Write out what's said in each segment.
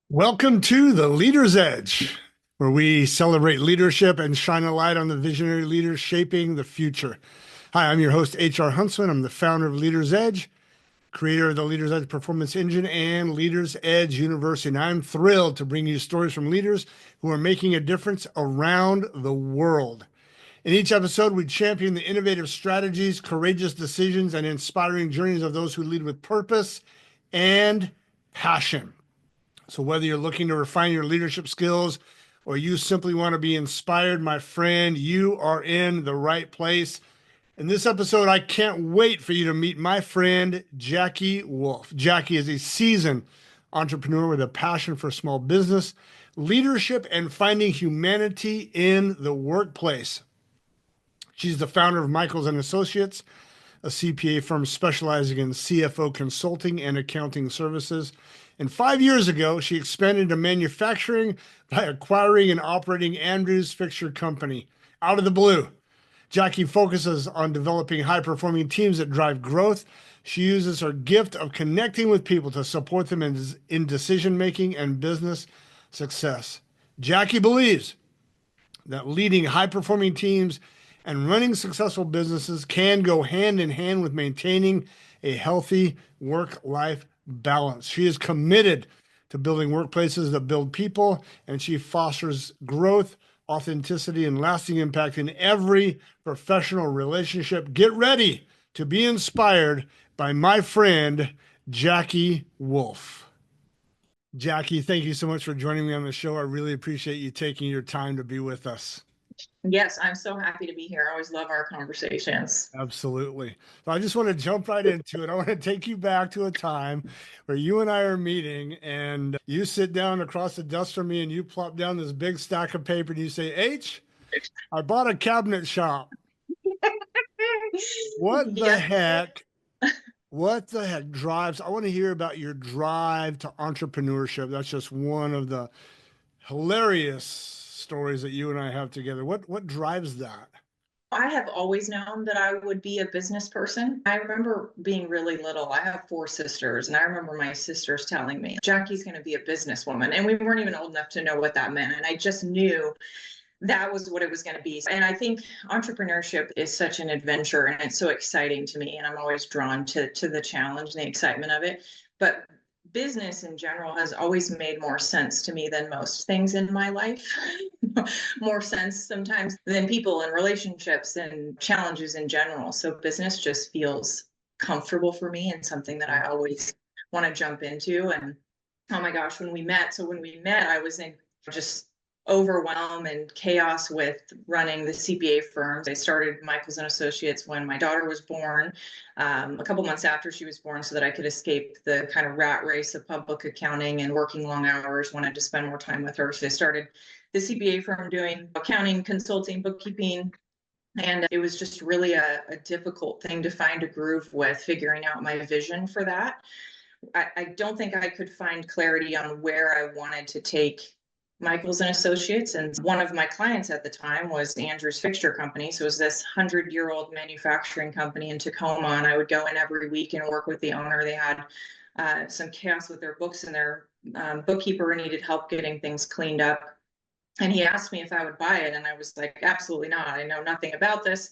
Welcome to the Leader's Edge, where we celebrate leadership and shine a light on the visionary leaders shaping the future. Hi, I'm your host, HR Huntsman. I'm the founder of Leader's Edge, creator of the Leader's Edge Performance Engine and Leader's Edge University. And I'm thrilled to bring you stories from leaders who are making a difference around the world. In each episode, we champion the innovative strategies, courageous decisions, and inspiring journeys of those who lead with purpose and passion. So, whether you're looking to refine your leadership skills or you simply want to be inspired, my friend, you are in the right place. In this episode, I can't wait for you to meet my friend, Jacki Wolfe. Jacki is a seasoned entrepreneur with a passion for small business, leadership, and finding humanity in the workplace. She's the founder of Michaels and Associates, a CPA firm specializing in CFO consulting and accounting services. And 5 years ago, she expanded into manufacturing by acquiring and operating Andrews Fixture Company. Out of the blue, Jacki focuses on developing high-performing teams that drive growth. She uses her gift of connecting with people to support them in decision-making and business success. Jacki believes that leading high-performing teams and running successful businesses can go hand in hand with maintaining a healthy work-life balance. She is committed to building workplaces that build people, and she fosters growth, authenticity, and lasting impact in every professional relationship. Get ready to be inspired by my friend, Jacki Wolfe. Jacki, thank you so much for joining me on the show. I really appreciate you taking your time to be with us. Yes, I'm so happy to be here. I always love our conversations. Absolutely. So I just want to jump right into it. I want to take you back to a time where you and I are meeting and you sit down across the desk from me and you plop down this big stack of paper and you say, H, I bought a cabinet shop. What the Yes, heck? What the heck drives? I want to hear about your drive to entrepreneurship. That's just one of the hilarious stories that you and I have together. What drives that? I have always known that I would be a business person. I remember being really little. I have four sisters, and I remember my sisters telling me, Jackie's going to be a businesswoman. And we weren't even old enough to know what that meant. And I just knew that was what it was going to be. And I think entrepreneurship is such an adventure and it's so exciting to me. And I'm always drawn to the challenge and the excitement of it. But business in general has always made more sense to me than most things in my life. More sense sometimes than people and relationships and challenges in general. So business just feels comfortable for me and something that I always want to jump into. And oh my gosh, when we met, I was in just overwhelm and chaos with running the CPA firms. I started Michaels and Associates when my daughter was born, a couple months after she was born, so that I could escape the kind of rat race of public accounting and working long hours. Wanted to spend more time with her, so I started the CPA firm doing accounting, consulting, bookkeeping. And it was just really a difficult thing to find a groove with, figuring out my vision for that. I don't think I could find clarity on where I wanted to take Michaels and Associates. And one of my clients at the time was Andrews Fixture Company. So it was this 100-year-old manufacturing company in Tacoma. And I would go in every week and work with the owner. They had some chaos with their books, and their bookkeeper needed help getting things cleaned up. And he asked me if I would buy it. And I was like, absolutely not. I know nothing about this.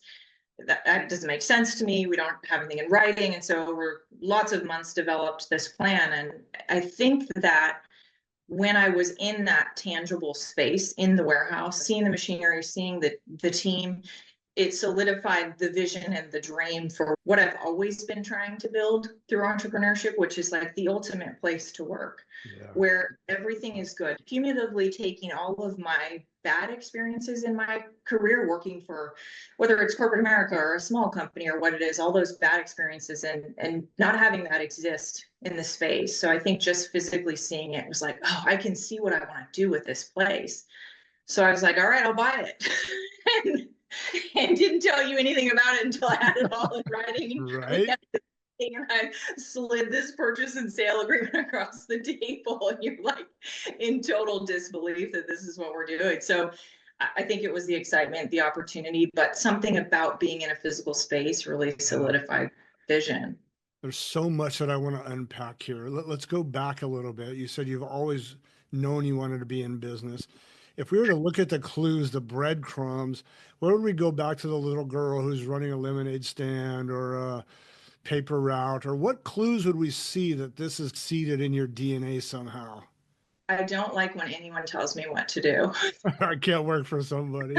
That doesn't make sense to me. We don't have anything in writing. And so over lots of months developed this plan. And I think that when I was in that tangible space in the warehouse, seeing the machinery, seeing the team, it solidified the vision and the dream for what I've always been trying to build through entrepreneurship, which is like the ultimate place to work, Yeah. where everything is good. Cumulatively taking all of my bad experiences in my career working for, whether it's corporate America or a small company or what it is, all those bad experiences, and not having that exist in the space. So I think just physically seeing it was like, oh, I can see what I want to do with this place. So I was like, all right, I'll buy it. and didn't tell you anything about it until I had it all in writing. Right? And I slid this purchase and sale agreement across the table, and you're like in total disbelief that this is what we're doing. So I think it was the excitement, the opportunity, but something about being in a physical space really solidified vision. There's so much that I want to unpack here. Let's go back a little bit. You said you've always known you wanted to be in business. If we were to look at the clues, the breadcrumbs, where would we go back to the little girl who's running a lemonade stand or a paper route? Or what clues would we see that this is seated in your DNA somehow? I don't like when anyone tells me what to do. I can't work for somebody.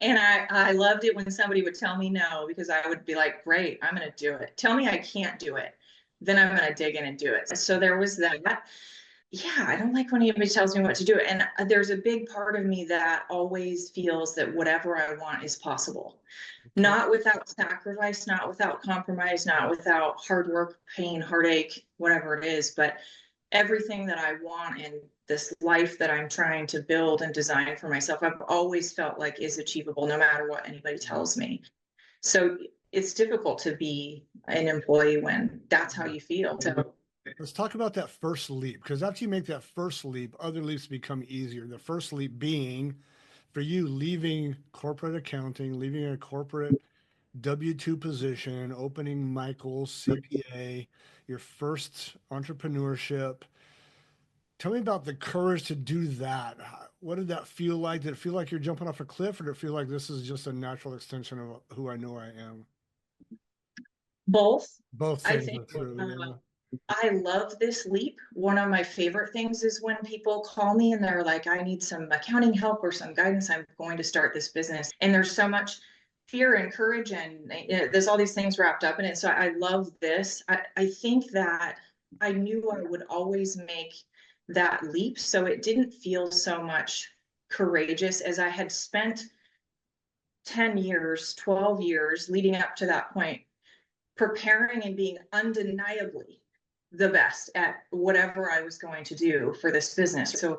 And I loved it when somebody would tell me no, because I would be like, great, I'm going to do it. Tell me I can't do it. Then I'm going to dig in and do it. So there was that. Yeah, I don't like when anybody tells me what to do. And there's a big part of me that always feels that whatever I want is possible. Okay. Not without sacrifice, not without compromise, not without hard work, pain, heartache, whatever it is, but everything that I want in this life that I'm trying to build and design for myself, I've always felt like is achievable no matter what anybody tells me. So it's difficult to be an employee when that's how you feel. So Let's talk about that first leap, because after you make that first leap, other leaps become easier. The first leap being for you leaving corporate accounting, leaving a corporate W-2 position, opening Michael's CPA, your first entrepreneurship. Tell me about the courage to do that. What did that feel like? Did it feel like you're jumping off a cliff, or did it feel like this is just a natural extension of who I know I am? both, Both I things think, are true. Yeah. I love this leap. One of my favorite things is when people call me and they're like, I need some accounting help or some guidance. I'm going to start this business. And there's so much fear and courage, and there's all these things wrapped up in it. So I love this. I think that I knew I would always make that leap. So it didn't feel so much courageous, as I had spent 10 years, 12 years leading up to that point preparing and being undeniably the best at whatever I was going to do for this business. So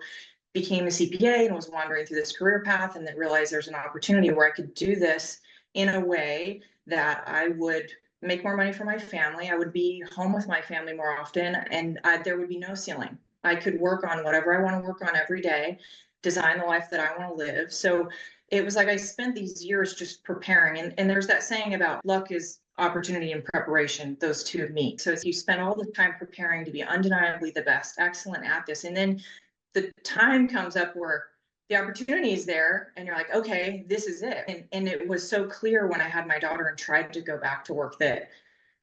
became a CPA and was wandering through this career path, and then realized there's an opportunity where I could do this in a way that I would make more money for my family. I would be home with my family more often, and there would be no ceiling. I could work on whatever I want to work on every day, design the life that I want to live. So it was like I spent these years just preparing. And there's that saying about luck is opportunity and preparation, those two meet. So if you spend all the time preparing to be undeniably the best, excellent at this, and then the time comes up where the opportunity is there and you're like, okay, this is it. And it was so clear when I had my daughter and tried to go back to work that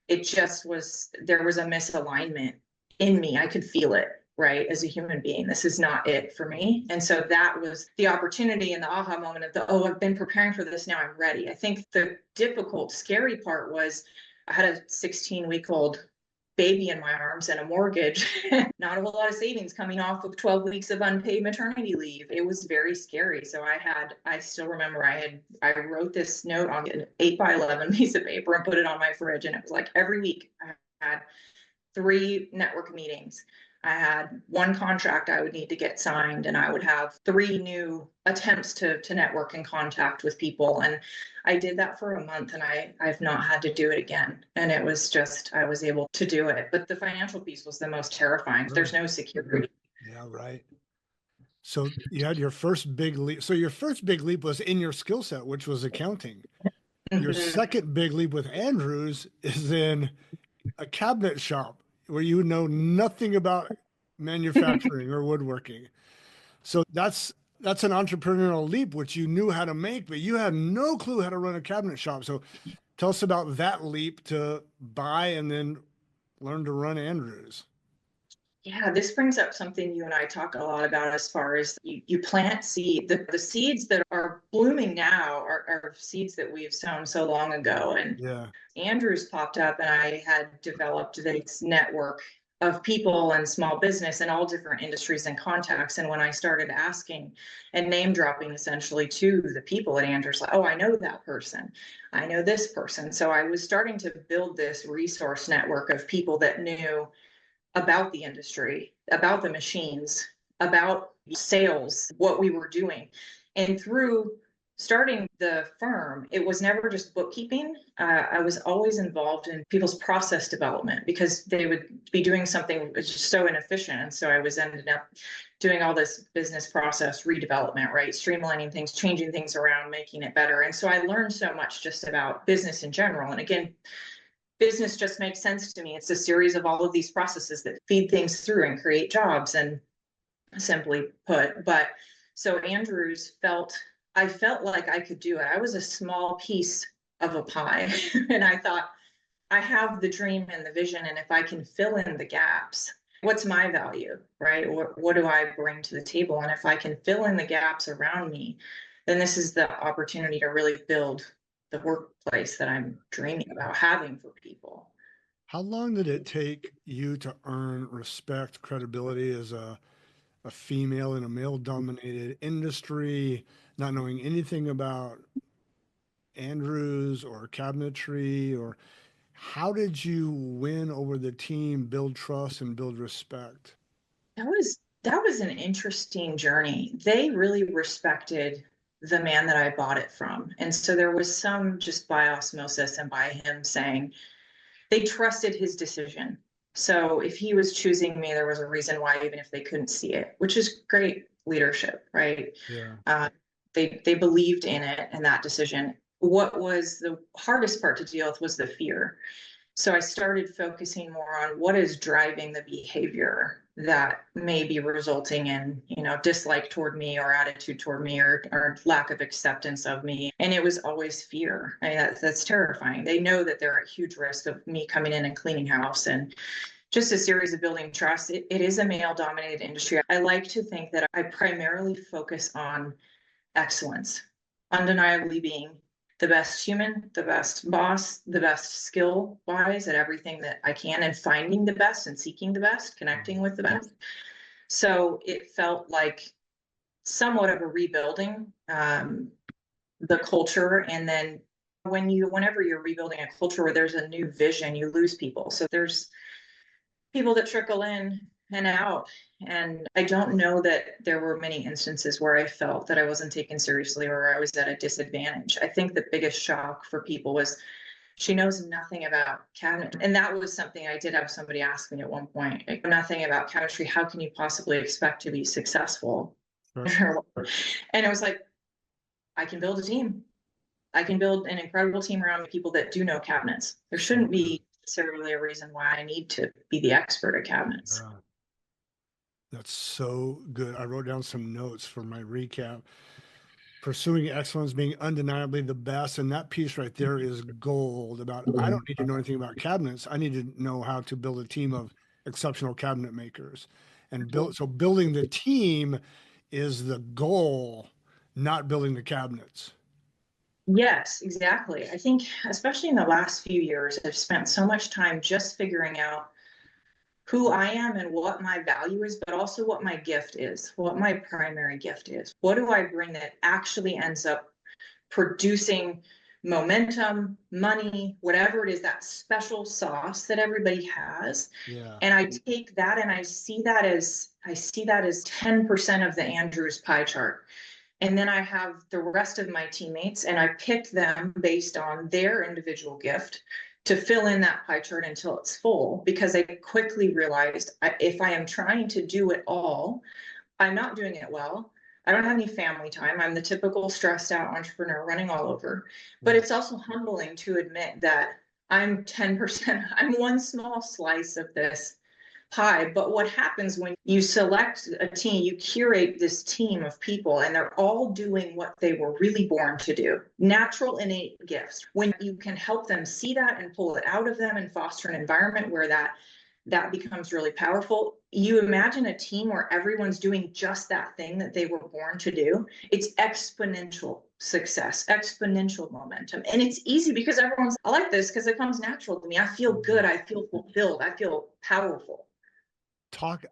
it just was, there was a misalignment in me. I could feel it, right? As a human being, this is not it for me. And so that was the opportunity and the aha moment of oh, I've been preparing for this. Now I'm ready. I think the difficult, scary part was I had a 16-week-old baby in my arms and a mortgage, not a whole lot of savings coming off of 12 weeks of unpaid maternity leave. It was very scary. So I still remember I wrote this note on an 8x11 piece of paper and put it on my fridge. And it was like every week I had 3 network meetings. I had 1 contract I would need to get signed, and I would have 3 new attempts to network and contact with people. And I did that for a month, and I've not had to do it again. And it was just, I was able to do it. But the financial piece was the most terrifying. There's no security. Yeah, right. So you had your first big leap. So your first big leap was in your skill set, which was accounting. Your Mhm. second big leap with Andrews is in a cabinet shop where you know nothing about manufacturing or woodworking. So that's an entrepreneurial leap, which you knew how to make, but you had no clue how to run a cabinet shop. So tell us about that leap to buy and then learn to run Andrews. Yeah, this brings up something you and I talk a lot about as far as you plant seed. The seeds that are blooming now are seeds that we've sown so long ago. And Yeah. Andrews popped up, and I had developed this network of people and small business in all different industries and contacts. And when I started asking and name dropping essentially to the people at Andrews, like, oh, I know that person, I know this person. So I was starting to build this resource network of people that knew about the industry, about the machines, about sales, what we were doing. And through starting the firm, it was never just bookkeeping. I was always involved in people's process development because they would be doing something just so inefficient. And so I was ended up doing all this business process redevelopment, right? Streamlining things, changing things around, making it better. And so I learned so much just about business in general. And again, business just makes sense to me. It's a series of all of these processes that feed things through and create jobs, and simply put. But so Andrews I felt like I could do it. I was a small piece of a pie. And I thought, I have the dream and the vision, and if I can fill in the gaps, what's my value, right? What do I bring to the table? And if I can fill in the gaps around me, then this is the opportunity to really build the workplace that I'm dreaming about having for people. How long did it take you to earn respect, credibility as a female in a male dominated industry, not knowing anything about Andrews or cabinetry, or how did you win over the team, build trust and build respect? That was an interesting journey. They really respected the man that I bought it from. And so there was some just by osmosis and by him saying they trusted his decision. So if he was choosing me, there was a reason why, even if they couldn't see it, which is great leadership, right? Yeah. They believed in it and that decision. What was the hardest part to deal with was the fear. So I started focusing more on what is driving the behavior that may be resulting in, dislike toward me or attitude toward me or lack of acceptance of me. And it was always fear. I mean, that's terrifying. They know that they're at huge risk of me coming in and cleaning house, and just a series of building trust. It is a male dominated industry. I like to think that I primarily focus on excellence, undeniably being the best human, the best boss, the best skill wise at everything that I can, and finding the best and seeking the best, connecting with the best. So it felt like somewhat of a rebuilding the culture. And then whenever you're rebuilding a culture where there's a new vision, you lose people. So there's people that trickle in and out. And I don't know that there were many instances where I felt that I wasn't taken seriously or I was at a disadvantage. I think the biggest shock for people was she knows nothing about cabinet. And that was something I did have somebody ask me at one point, like, nothing about cabinetry. How can you possibly expect to be successful? Right. And it was like, I can build a team. I can build an incredible team around people that do know cabinets. There shouldn't be necessarily a reason why I need to be the expert at cabinets. Yeah. That's so good. I wrote down some notes for my recap. Pursuing excellence, being undeniably the best. And that piece right there is gold about, I don't need to know anything about cabinets. I need to know how to build a team of exceptional cabinet makers and so building the team is the goal, not building the cabinets. Yes, exactly. I think, especially in the last few years, I've spent so much time just figuring out who I am and what my value is, but also what my gift is, what my primary gift is. What do I bring that actually ends up producing momentum, money, whatever it is, that special sauce that everybody has. Yeah. And I take that and I see that as 10% of the Andrews pie chart. And then I have the rest of my teammates and I pick them based on their individual gift to fill in that pie chart until it's full, because I quickly realized if I am trying to do it all, I'm not doing it well. I don't have any family time. I'm the typical stressed out entrepreneur running all over. But it's also humbling to admit that I'm 10%, I'm one small slice of this pie. But what happens when you select a team, you curate this team of people and they're all doing what they were really born to do, natural innate gifts. When you can help them see that and pull it out of them and foster an environment where that becomes really powerful. You imagine a team where everyone's doing just that thing that they were born to do. It's exponential success, exponential momentum. And it's easy because I like this because it comes natural to me. I feel good. I feel fulfilled. I feel powerful.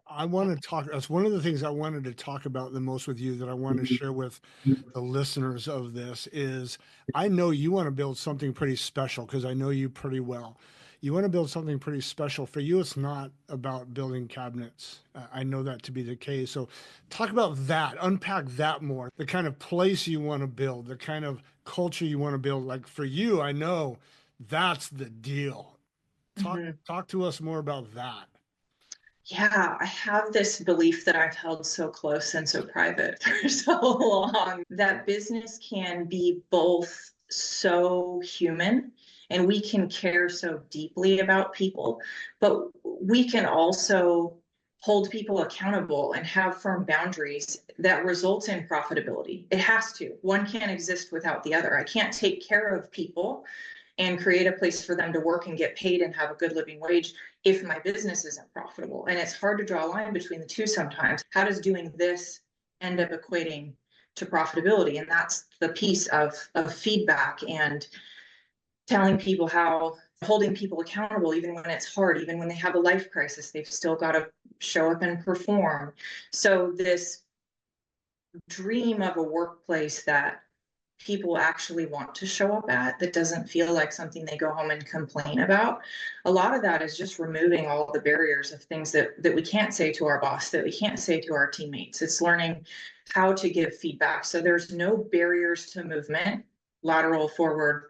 I want to talk. That's one of the things I wanted to talk about the most with you that I want to share with the listeners of this is I know you want to build something pretty special because I know you pretty well. You want to build something pretty special. For you, it's not about building cabinets. I know that to be the case. So talk about that, unpack that more, the kind of place you want to build, the kind of culture you want to build. Like for you, I know that's the deal. Talk to us more about that. Yeah, I have this belief that I've held so close and so private for so long that business can be both so human and we can care so deeply about people, but we can also hold people accountable and have firm boundaries that results in profitability. It has to. One can't exist without the other. I can't take care of people and create a place for them to work and get paid and have a good living wage if my business isn't profitable. And it's hard to draw a line between the two sometimes. How does doing this end up equating to profitability? And that's the piece of feedback and telling people how, holding people accountable even when it's hard, even when they have a life crisis, they've still got to show up and perform. So this dream of a workplace that people actually want to show up at, that doesn't feel like something they go home and complain about, a lot of that is just removing all the barriers of things that we can't say to our boss, that we can't say to our teammates. It's learning how to give feedback. So there's no barriers to movement, lateral, forward,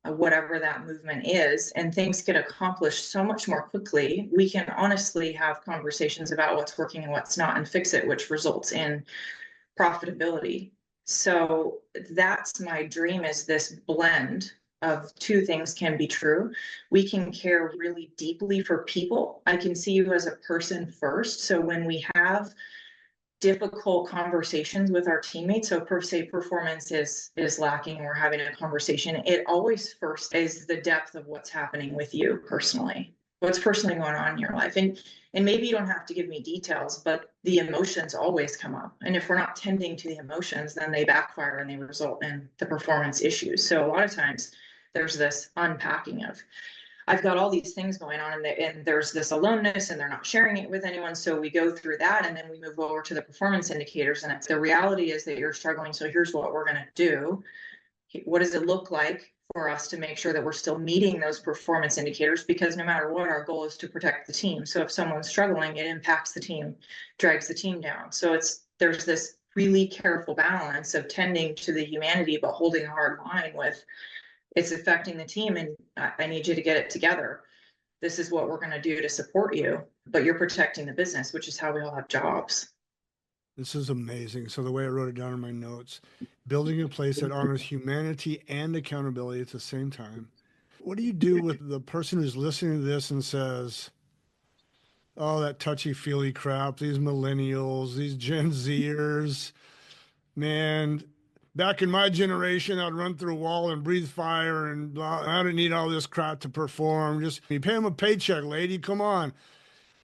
whatever that movement is, and things get accomplished so much more quickly. We can honestly have conversations about what's working and what's not and fix it, which results in profitability. So that's my dream, is this blend of two things can be true. We can care really deeply for people. I can see you as a person first. So when we have difficult conversations with our teammates, so per se performance is lacking and we're having a conversation, it always first is the depth of what's happening with you personally, what's personally going on in your life. And maybe you don't have to give me details, but the emotions always come up. And if we're not tending to the emotions, then they backfire and they result in the performance issues. So a lot of times there's this unpacking of, I've got all these things going on and there's this aloneness and they're not sharing it with anyone. So we go through that and then we move over to the performance indicators, and it's the reality is that you're struggling. So here's what we're going to do. What does it look like for us to make sure that we're still meeting those performance indicators? Because no matter what, our goal is to protect the team. So if someone's struggling, it impacts the team, drags the team down. So there's this really careful balance of tending to the humanity, but holding a hard line with, it's affecting the team and I need you to get it together. This is what we're going to do to support you, but you're protecting the business, which is how we all have jobs. This is amazing. So the way I wrote it down in my notes, building a place that honors humanity and accountability at the same time. What do you do with the person who's listening to this and says, oh, that touchy-feely crap, these millennials, these Gen Zers, man, back in my generation, I'd run through a wall and breathe fire and blah, I don't need all this crap to perform. Just you pay them a paycheck, lady. Come on.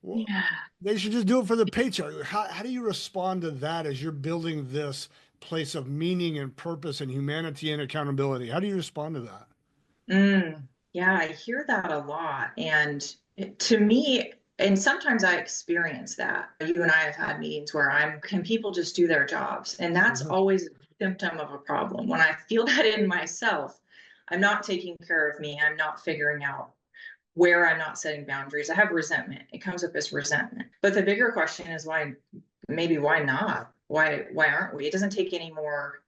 Well, Yeah. they should just do it for the paycheck. How do you respond to that as you're building this place of meaning and purpose and humanity and accountability? How do you respond to that? Yeah, I hear that a lot. And to me, and sometimes I experience that. You and I have had meetings where can people just do their jobs? And that's always a symptom of a problem. When I feel that in myself, I'm not taking care of me. I'm not figuring out where I'm not setting boundaries. I have resentment. It comes up as resentment. But the bigger question is why not? Why aren't we? It doesn't take any more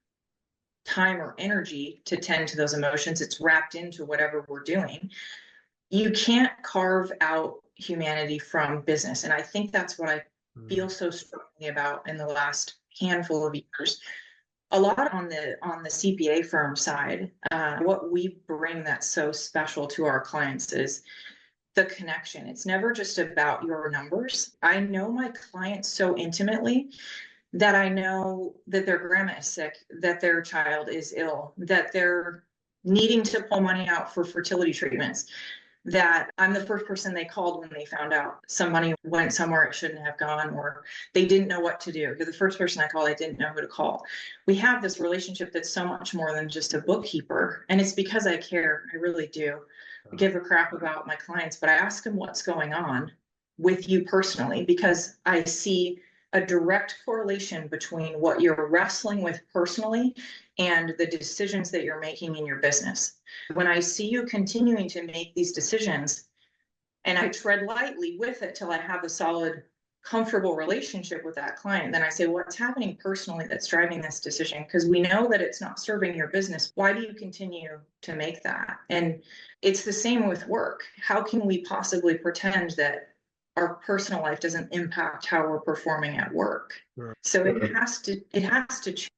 time or energy to tend to those emotions. It's wrapped into whatever we're doing. You can't carve out humanity from business. And I think that's what I feel so strongly about in the last handful of years. A lot on the CPA firm side, what we bring that's so special to our clients is the connection. It's never just about your numbers. I know my clients so intimately that I know that their grandma is sick, that their child is ill, that they're needing to pull money out for fertility treatments, that I'm the first person they called when they found out some money went somewhere it shouldn't have gone, or they didn't know what to do. You're the first person I called, I didn't know who to call. We have this relationship that's so much more than just a bookkeeper. And it's because I care. I really do. I give a crap about my clients, but I ask them what's going on with you personally, because I see a direct correlation between what you're wrestling with personally and the decisions that you're making in your business. When I see you continuing to make these decisions and I tread lightly with it till I have a solid, comfortable relationship with that client, then I say, what's happening personally that's driving this decision? Because we know that it's not serving your business. Why do you continue to make that? And it's the same with work. How can we possibly pretend that our personal life doesn't impact how we're performing at work? Sure. So it has to change.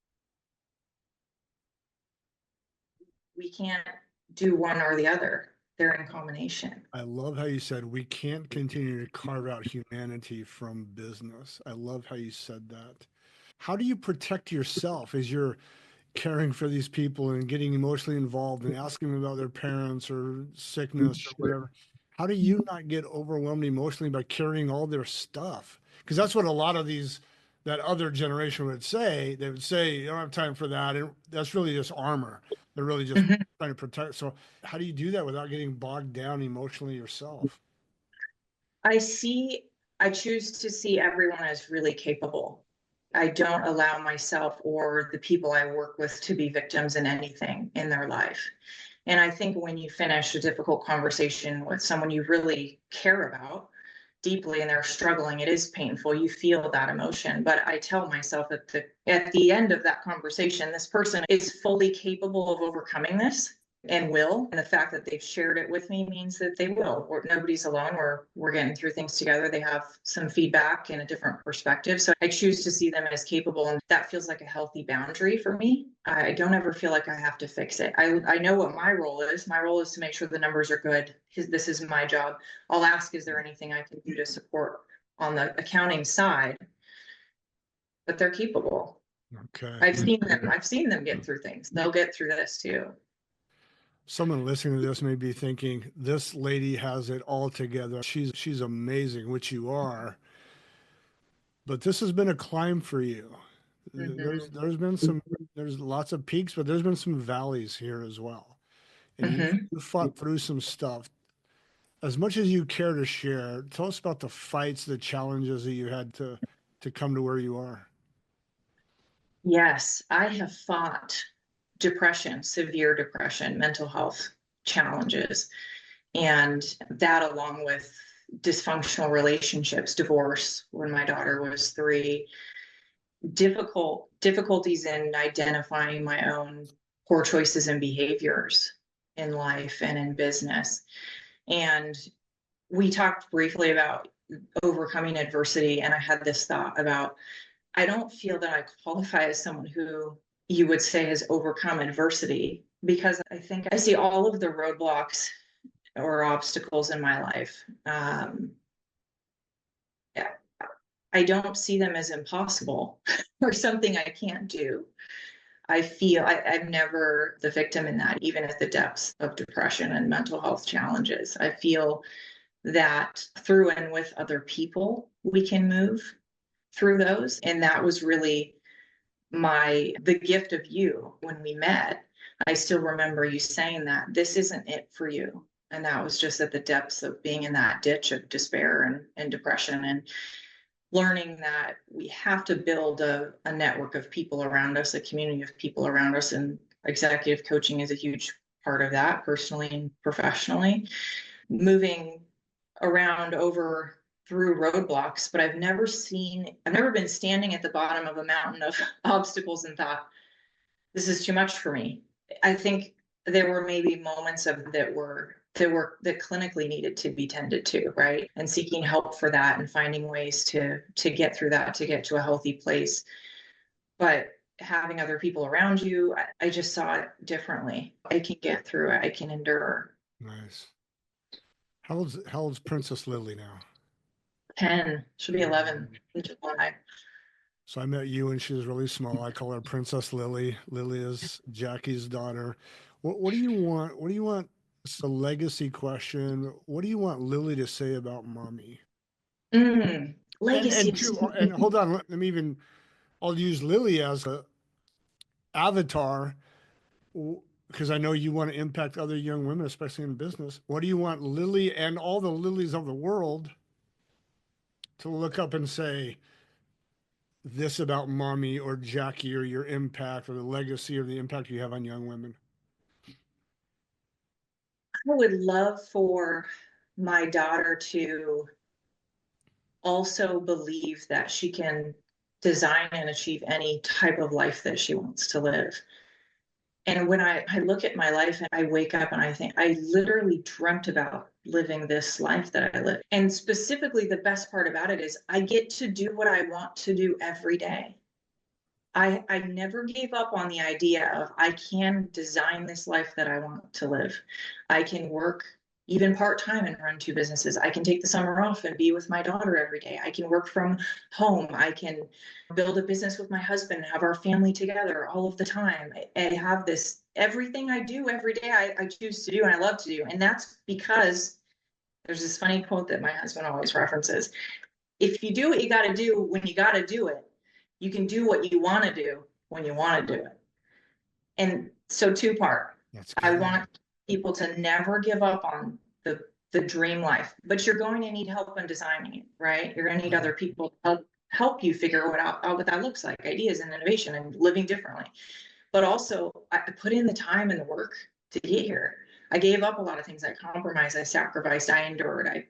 We can't do one or the other. they're in combination. I love how you said we can't continue to carve out humanity from business. I love how you said that. How do you protect yourself as you're caring for these people and getting emotionally involved and asking them about their parents or sickness or whatever? How do you not get overwhelmed emotionally by carrying all their stuff? Because that's what a lot of that other generation would say. They would say, you don't have time for that. And that's really just armor. They're really just Mhm. trying to protect. So, how do you do that without getting bogged down emotionally yourself? I see, I choose to see everyone as really capable. I don't allow myself or the people I work with to be victims in anything in their life. And I think when you finish a difficult conversation with someone you really care about deeply and they're struggling, it is painful. You feel that emotion. But I tell myself at the end of that conversation, this person is fully capable of overcoming this and will. And the fact that they've shared it with me means that they will. Nobody's alone. We're getting through things together. They have some feedback and a different perspective. So I choose to see them as capable, and that feels like a healthy boundary for me. I don't ever feel like I have to fix it. I know what my role is. My role is to make sure the numbers are good. This is my job. I'll ask, is there anything I can do to support on the accounting side? But they're capable. Okay. I've seen them get through things. They'll get through this too. Someone listening to this may be thinking, this lady has it all together. She's amazing, which you are. But this has been a climb for you. Mm-hmm. There's lots of peaks, but there's been some valleys here as well. And Mm-hmm. you fought through some stuff. As much as you care to share, tell us about the fights, the challenges that you had to come to where you are. Yes, I have fought depression, severe depression, mental health challenges, and that along with dysfunctional relationships, divorce when my daughter was 3, difficulties in identifying my own poor choices and behaviors in life and in business. And we talked briefly about overcoming adversity, and I had this thought about I don't feel that I qualify as someone who you would say has overcome adversity, because I think I see all of the roadblocks or obstacles in my life. Yeah, I don't see them as impossible or something I can't do. I'm never the victim in that, even at the depths of depression and mental health challenges. I feel that through and with other people, we can move through those. And that was really the gift of you when we met. I still remember you saying that this isn't it for you. And that was just at the depths of being in that ditch of despair and depression, and learning that we have to build a network of people around us, a community of people around us. And executive coaching is a huge part of that, personally and professionally. Moving around over through roadblocks, but I've never been standing at the bottom of a mountain of obstacles and thought, this is too much for me. I think there were maybe moments of that clinically needed to be tended to, right? And seeking help for that and finding ways to get through that, to get to a healthy place. But having other people around you, I just saw it differently. I can get through it. I can endure. Nice. How old's Princess Lily now? 10, she'll be 11 in July. So I met you when she was really small. I call her Princess Lily. Lily is Jackie's daughter. What do you want? What do you want? It's a legacy question. What do you want Lily to say about mommy? Legacy. And hold on, let me even. I'll use Lily as a avatar because I know you want to impact other young women, especially in business. What do you want Lily and all the Lilies of the world to look up and say this about mommy or Jackie or your impact or the legacy or the impact you have on young women? I would love for my daughter to also believe that she can design and achieve any type of life that she wants to live. And when I look at my life and I wake up and I think I literally dreamt about living this life that I live. And specifically, the best part about it is I get to do what I want to do every day. I never gave up on the idea of I can design this life that I want to live. I can work even part-time and run two businesses. I can take the summer off and be with my daughter every day. I can work from home. I can build a business with my husband and have our family together all of the time. I have this, everything I do every day, I choose to do and I love to do. And that's because there's this funny quote that my husband always references. If you do what you got to do when you got to do it, you can do what you want to do when you want to do it. And so two-part, That's I good. want people to never give up on the dream life, but you're going to need help in designing it, right? You're going to need other people to help you figure out what that looks like, ideas and innovation and living differently. But also, I put in the time and the work to get here. I gave up a lot of things. I compromised, I sacrificed, I endured. I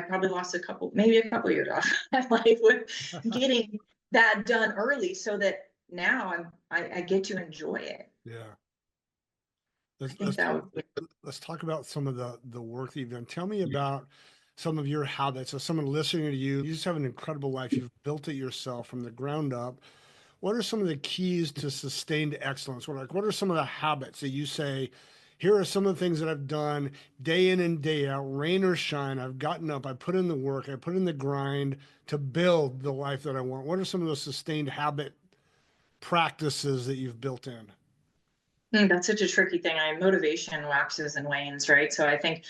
probably lost maybe a couple years off my life with getting that done early, so that now I get to enjoy it. Yeah. I Let's think let's that would be. let's talk about some of the work that you've done. Tell me about some of your habits. So someone listening to you, you just have an incredible life. You've built it yourself from the ground up. What are some of the keys to sustained excellence? What are some of the habits that you say, here are some of the things that I've done day in and day out, rain or shine. I've gotten up, I put in the work, I put in the grind to build the life that I want. What are some of those sustained habit practices that you've built in? That's such a tricky thing. Motivation waxes and wanes, right? So I think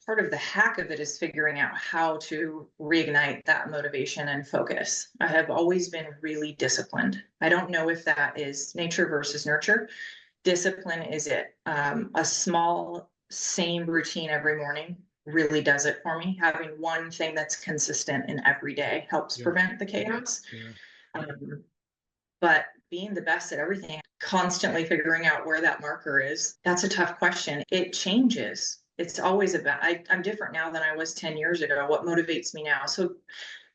part of the hack of it is figuring out how to reignite that motivation and focus. I have always been really disciplined. I don't know if that is nature versus nurture. Discipline is it. A small, same routine every morning really does it for me. Having one thing that's consistent in every day helps Yeah, prevent the chaos. yeah, Um, but being the best at everything, constantly figuring out where that marker is, that's a tough question. It changes. It's always about, I'm different now than I was 10 years ago. What motivates me now? So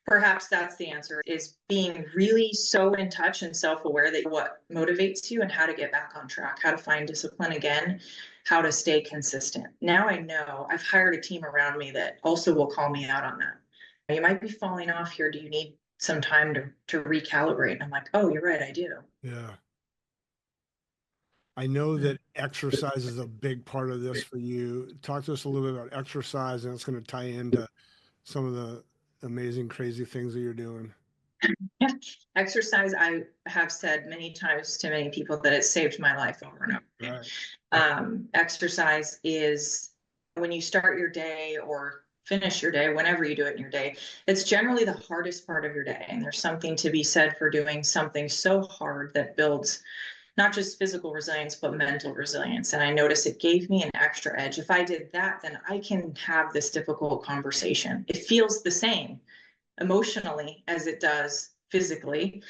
perhaps that's the answer, is being really so in touch and self-aware that what motivates you and how to get back on track, how to find discipline again, how to stay consistent. Now I know I've hired a team around me that also will call me out on that. You might be falling off here. Do you need some time to recalibrate? And I'm like, oh, you're right, I do. yeah. I know that exercise is a big part of this for you. Talk to us a little bit about exercise, and it's going to tie into some of the amazing, crazy things that you're doing. Exercise, I have said many times to many people that it saved my life over and over again. Right. Exercise is when you start your day or finish your day, whenever you do it in your day, it's generally the hardest part of your day. And there's something to be said for doing something so hard that builds not just physical resilience, but mental resilience. And I noticed it gave me an extra edge. If I did that, then I can have this difficult conversation. It feels the same emotionally as it does physically.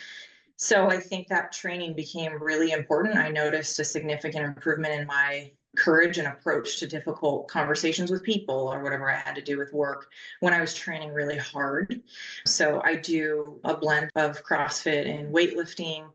So I think that training became really important. I noticed a significant improvement in my courage and approach to difficult conversations with people or whatever I had to do with work when I was training really hard. So I do a blend of CrossFit and weightlifting.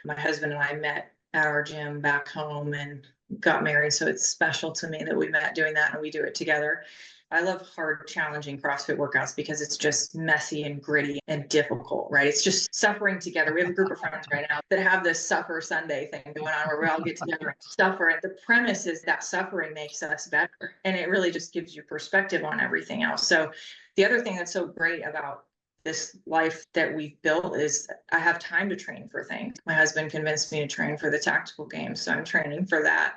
My husband and I met at our gym back home and got married. So it's special to me that we met doing that and we do it together. I love hard, challenging CrossFit workouts because it's just messy and gritty and difficult, right? It's just suffering together. We have a group of friends right now that have this Suffer Sunday thing going on where we all get together and suffer. And the premise is that suffering makes us better. And it really just gives you perspective on everything else. So the other thing that's so great about this life that we've built is I have time to train for things. My husband convinced me to train for the tactical games, so I'm training for that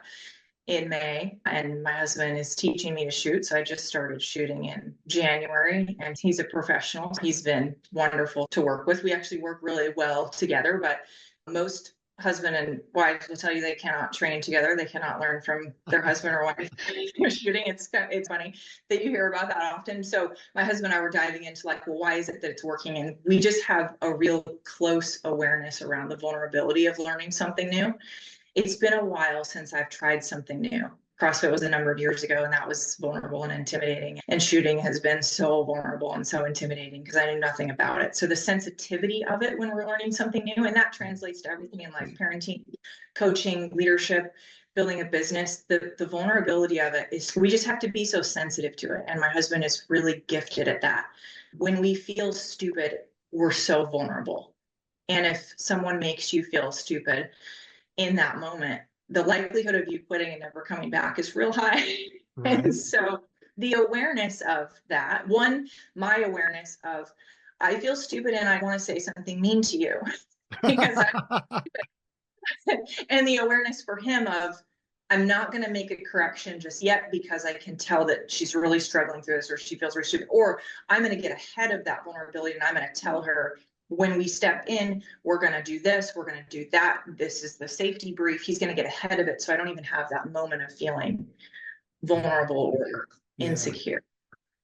in May, and my husband is teaching me to shoot. So I just started shooting in January, and he's a professional. He's been wonderful to work with. We actually work really well together, but most husband and wife will tell you they cannot train together. They cannot learn from their husband or wife shooting. It's funny that you hear about that often. So my husband and I were diving into like, well, why is it that it's working? And we just have a real close awareness around the vulnerability of learning something new. It's been a while since I've tried something new. CrossFit was a number of years ago, and that was vulnerable and intimidating. And shooting has been so vulnerable and so intimidating because I knew nothing about it. So the sensitivity of it when we're learning something new, and that translates to everything in life, parenting, coaching, leadership, building a business, the vulnerability of it is we just have to be so sensitive to it. And my husband is really gifted at that. When we feel stupid, we're so vulnerable. And if someone makes you feel stupid, in that moment, the likelihood of you quitting and never coming back is real high. Right. And so the awareness of that. One, my awareness of, I feel stupid and I want to say something mean to you because and the awareness for him of, I'm not going to make a correction just yet because I can tell that she's really struggling through this, or she feels very stupid, or I'm going to get ahead of that vulnerability and I'm going to tell her, when we step in, we're going to do this, we're going to do that. This is the safety brief. He's going to get ahead of it. So I don't even have that moment of feeling vulnerable or Yeah. insecure.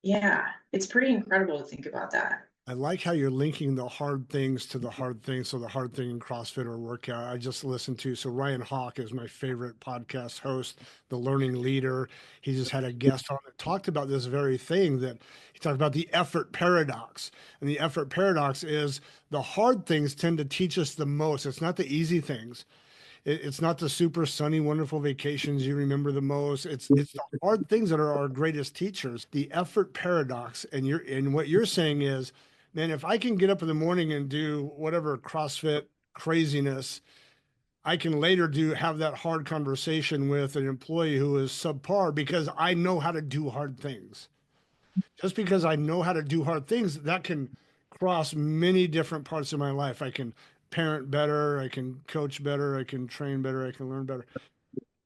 Yeah, it's pretty incredible to think about that. I like how you're linking the hard things to the hard things. So the hard thing in CrossFit or workout, I just listened to. So Ryan Hawk is my favorite podcast host, the learning leader. He just had a guest on that talked about this very thing, that he talked about the effort paradox. And the effort paradox is the hard things tend to teach us the most. It's not the easy things. It's not the super sunny, wonderful vacations you remember the most. It's the hard things that are our greatest teachers. The effort paradox, and what you're saying is, man, if I can get up in the morning and do whatever CrossFit craziness, I can later have that hard conversation with an employee who is subpar because I know how to do hard things. Just because I know how to do hard things, that can cross many different parts of my life. I can parent better, I can coach better, I can train better, I can learn better.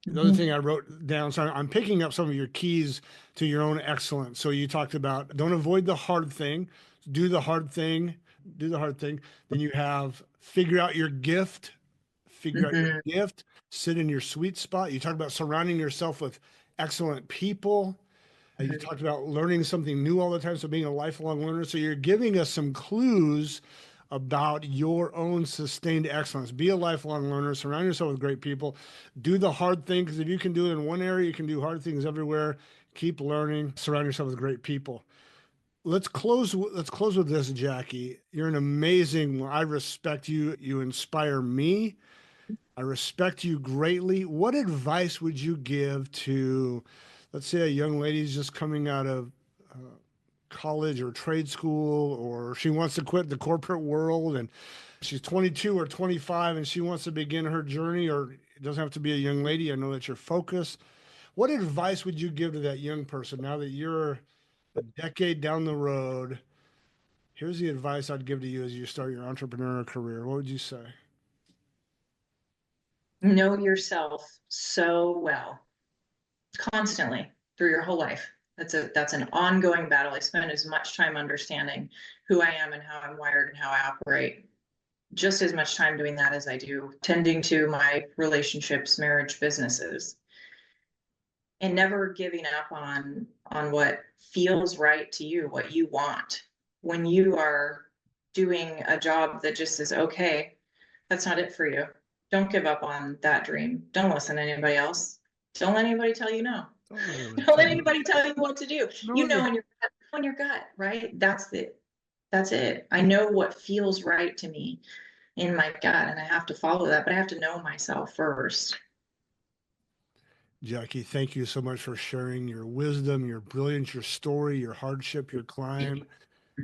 The other thing I wrote down, so I'm picking up some of your keys to your own excellence. So you talked about don't avoid the hard thing, do the hard thing, do the hard thing. Then you have figure out your Mhm. gift, sit in your sweet spot. You talk about surrounding yourself with excellent people. You talked about learning something new all the time, so being a lifelong learner. So you're giving us some clues about your own sustained excellence. Be a lifelong learner, surround yourself with great people, do the hard thing, because if you can do it in one area, you can do hard things everywhere. Keep learning, surround yourself with great people. Let's close with this, Jacki. You're an amazing, I respect you. You inspire me. I respect you greatly. What advice would you give to, let's say, a young lady's just coming out of uh, college or trade school, or she wants to quit the corporate world and she's 22 or 25 and she wants to begin her journey, or it doesn't have to be a young lady. I know that you're focused. What advice would you give to that young person now that you're a decade down the road? Here's the advice I'd give to you as you start your entrepreneurial career. What would you say? Know yourself so well, constantly through your whole life. That's an ongoing battle. I spend as much time understanding who I am and how I'm wired and how I operate, just as much time doing that as I do tending to my relationships, marriage, businesses, and never giving up on what feels right to you, what you want. When you are doing a job that just is okay, that's not it for you. Don't give up on that dream. Don't listen to anybody else. Don't let anybody tell you no. Don't let anybody Don't let tell you. anybody tell you what to do. No You one know in your gut, right? That's it. I know what feels right to me in my gut, and I have to follow that, but I have to know myself first. Jacki, thank you so much for sharing your wisdom, your brilliance, your story, your hardship, your climb.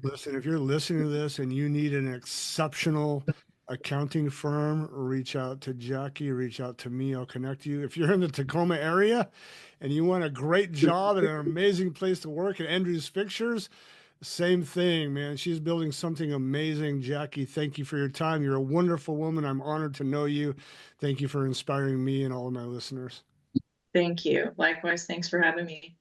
Listen, if you're listening to this and you need an exceptional accounting firm, reach out to Jacki, reach out to me. I'll connect you. If you're in the Tacoma area and you want a great job and an amazing place to work at Andrew's Fixtures, same thing, man. She's building something amazing. Jacki, thank you for your time. You're a wonderful woman. I'm honored to know you. Thank you for inspiring me and all of my listeners. Thank you. Likewise, thanks for having me.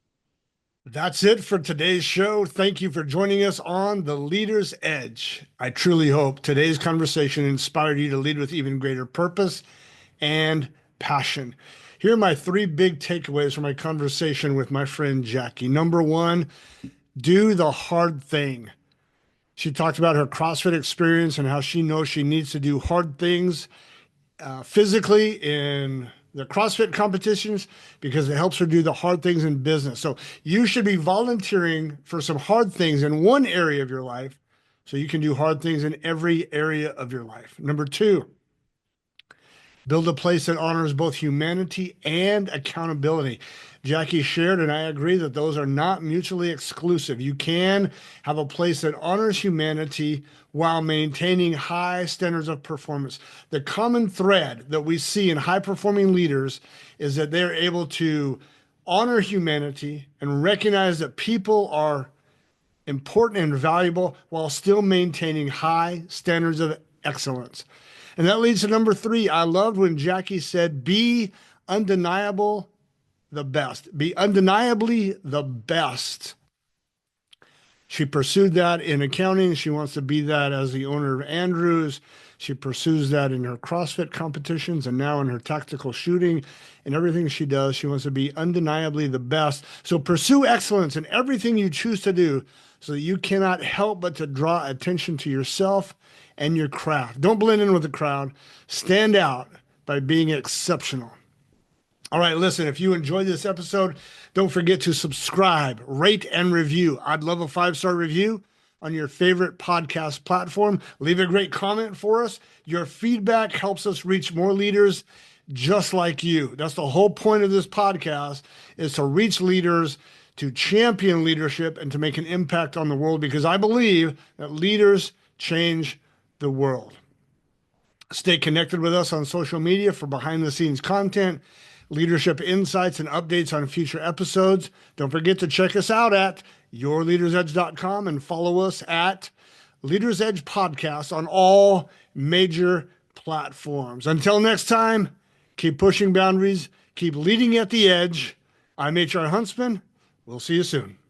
That's it for today's show. Thank you for joining us on The Leader's Edge. I truly hope today's conversation inspired you to lead with even greater purpose and passion. Here are my three big takeaways from my conversation with my friend Jacki. Number one, do the hard thing. She talked about her CrossFit experience and how she knows she needs to do hard things physically in the CrossFit competitions because it helps her do the hard things in business. So you should be volunteering for some hard things in one area of your life so you can do hard things in every area of your life. Number two, build a place that honors both humanity and accountability. Jacki shared, and I agree that those are not mutually exclusive. You can have a place that honors humanity while maintaining high standards of performance. The common thread that we see in high performing leaders is that they're able to honor humanity, and recognize that people are important and valuable while still maintaining high standards of excellence. And that leads to number 3. I loved when Jacki said, be undeniable the best. Be undeniably the best. She pursued that in accounting. She wants to be that as the owner of Andrews. She pursues that in her CrossFit competitions and now in her tactical shooting and everything she does. She wants to be undeniably the best. So pursue excellence in everything you choose to do so that you cannot help but to draw attention to yourself and your craft. Don't blend in with the crowd. Stand out by being exceptional. All right, listen, if you enjoyed this episode, don't forget to subscribe, rate, and review. I'd love a 5-star review on your favorite podcast platform. Leave a great comment for us. Your feedback helps us reach more leaders just like you. That's the whole point of this podcast, is to reach leaders, to champion leadership, and to make an impact on the world, because I believe that leaders change the world. Stay connected with us on social media for behind-the-scenes content, leadership insights, and updates on future episodes. Don't forget to check us out at yourleadersedge.com and follow us at Leaders Edge Podcast on all major platforms. Until next time, keep pushing boundaries, keep leading at the edge. I'm HR Huntsman. We'll see you soon.